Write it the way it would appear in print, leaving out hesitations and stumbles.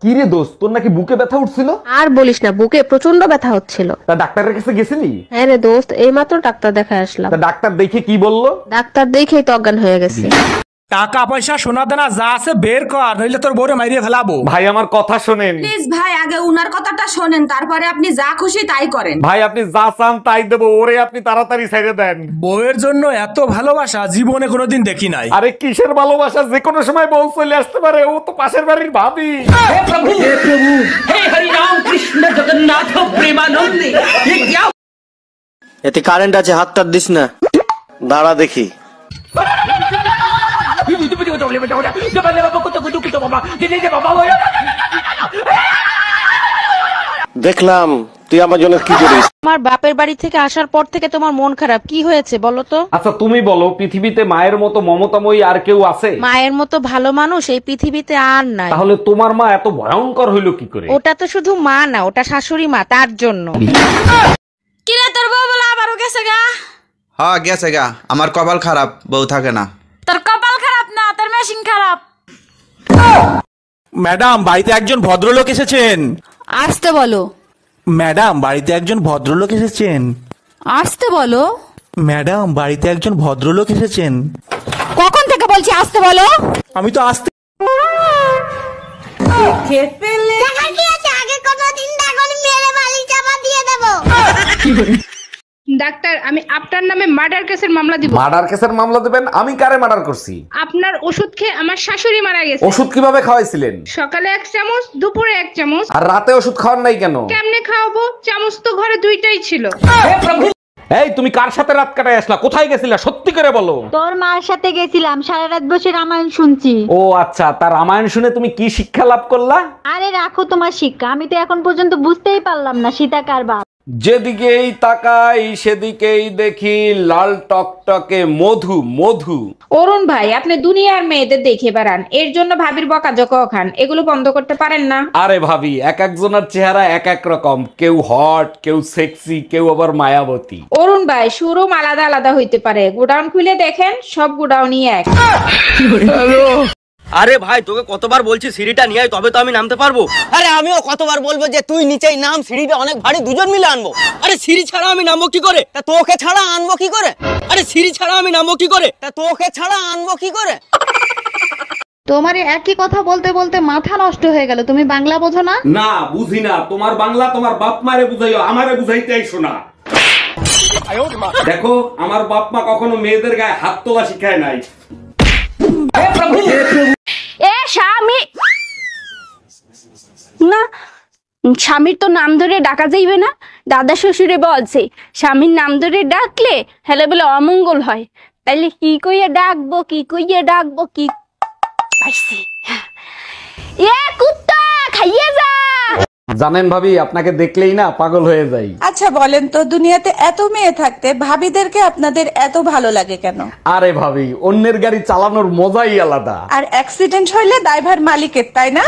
কি রে দোস্ত, তোর নাকি বুকে ব্যথা উঠছিল? আর বলিস না, বুকে প্রচন্ড ব্যথা হচ্ছিল। তা ডাক্তারের কাছে গেছিলি? হ্যাঁ রে দোস্ত, এইমাত্র ডাক্তার দেখায় আসলাম। তা ডাক্তার দেখে কি বললো? ডাক্তার দেখেই তো অজ্ঞান হয়ে গেছে। টাকা পয়সা সোনা দানা যা আছে বের কর, নইলে তোর বউরে মাইরিয়ে ফেলাবো। ভাই আমার কথা শোনেন প্লিজ ভাই, আগে উনার কথাটা শোনেন, তারপরে আপনি যা খুশি তাই করেন। ভাই, আপনি যা চান তাই দেবো, ওরে আপনি তাড়াতাড়ি ছেড়ে দেন। বউয়ের জন্য এত ভালোবাসা জীবনে কোনোদিন দেখি নাই। আরে কিসের ভালোবাসা, যে কোনো সময় বউ চলে আসতে পারে, ও তো পাশের বাড়ির ভাবি। এতে কারেন্ট আছে, হাতটা দিস না, দাঁড়া দেখি। দেখলাম তুই আমার জন্য কি করিস। আমার বাপের বাড়ি থেকে আসার পর থেকে তোমার মন খারাপ, কি হয়েছে বলো তো? আচ্ছা তুমি বলো, পৃথিবীতে মায়ের মতো মমতাময়ী আর কেউ আছে? মায়ের মতো ভালো মানুষ এই পৃথিবীতে আর নাই। তাহলে তোমার মা এত ভয়ঙ্কর হইলো কি করে? ওটা তো শুধু মা না, ওটা শাশুড়ি মা, তার জন্য। কিরে তোর বউ বলে আবারও গেছে গা? হ্যাঁ গেছে গা, আমার কপাল খারাপ, বউ থাকে না। তোর কপাল খারাপ না, তোর মেশিন খারাপ। ম্যাডাম, বাড়িতে একজন ভদ্রলোক এসেছেন। আসতে বলো। ম্যাডাম, বাড়িতে একজন ভদ্রলোক এসেছেন। আসতে বলো। ম্যাডাম, বাড়িতে একজন ভদ্রলোক এসেছেন। কখন থেকে বলছি আসতে বলো? আমি তো আসতে। ডাক্তার, আমি আপনার নামে মার্ডার কেসের মামলা দিব। মার্ডার কেসের মামলা দিবেন? আমি কারে মার্ডার করছি? আপনার ওষুধ খেয়ে আমার শাশুড়ি মারা গেছে। ওষুধ কিভাবে খাওয়াইছিলেন? সকালে 1 চামচ, দুপুরে 1 চামচ। আর রাতে ওষুধ খাওয়ার নাই কেন? কেমনে খাওয়াবো? চামচ তো ঘরে 2টাই ছিল। এই তুমি কার সাথে রাত কাটায় আসলা? কোথায় গেছিলা? সত্যি করে বলো। তোর মার সাথে গেছিলাম, সারা রাত বসে রামায়ণ শুনছি। ও আচ্ছা, তার রামায়ণ শুনে তুমি কি শিক্ষা লাভ করলা? আরে রাখো তোমার শিক্ষা, আমি তো এখন পর্যন্ত বুঝতেই পারলাম না সীতা কার বাপ। যেদিকেই তাকাই সেদিকেই দেখি লাল টকটকে মধু মধু। অরুণ ভাই, আপনি দুনিয়ার মেয়েদের দেখে বেড়ান, এর জন্য ভাবির বকাঝকা খান, এগুলো বন্ধ করতে পারেন না? আরে ভাবি, এক একজনের চেহারা এক এক রকম, কেউ হট, কেউ সেক্সি, কেউ আবার মায়াবতী। অরুণ ভাই, শোরুম আলাদা আলাদা হইতে পারে, গোডাউন খুলে দেখেন, সব গোডাউনই এক। আরে ভাই, তোকে কতবার বলছি সিঁড়িটা নিয়ে আয়, তবে তো আমি নামতে পারবো। আরে আমিও কতবার বলবো যে তুই নিচেই নাম, সিঁড়িটা অনেক ভারী, দুজন মিলে আনবো। আরে সিঁড়ি ছাড়া আমি নামবো কি করে? তা তোকে ছাড়া আনবো কি করে? আরে সিঁড়ি ছাড়া আমি নামবো কি করে? তা তোকে ছাড়া আনবো কি করে? তোমার একই কথা বলতে বলতে মাথা নষ্ট হয়ে গেল, তুমি বাংলা বোঝো না? না বুঝি না, তোমার বাংলা তোমার বাপ মারে বুঝাইও, আমারে বুঝাইতে আইসো না। দেখো, আমার বাপ মা কখনো মেয়েদের গায়ে হাত তোলা শিখায় নাই। এ স্বামী না, স্বামীর তো নাম ধরে ডাকা যাইবে না। দাদা শ্বশুরে বলছে স্বামীর নাম ধরে ডাকলে হেলে বলে অমঙ্গল হয়। তাইলে কি কইয়া ডাকবো, কি কইয়া ডাকবো, কি পাইছি? এ কুত্তা, খাইয়ে যা। জানেন ভাবি, আপনাকে দেখলেই না পাগল হয়ে যাই। আচ্ছা বলেন তো, দুনিয়াতে এত মেয়ে থাকতে ভাবিদেরকে আপনাদের এত ভালো লাগে কেন? আরে ভাবি, অন্যের গাড়ি চালানোর মজাই আলাদা। আর অ্যাক্সিডেন্ট হইলে দায়ভার মালিকের, তাই না?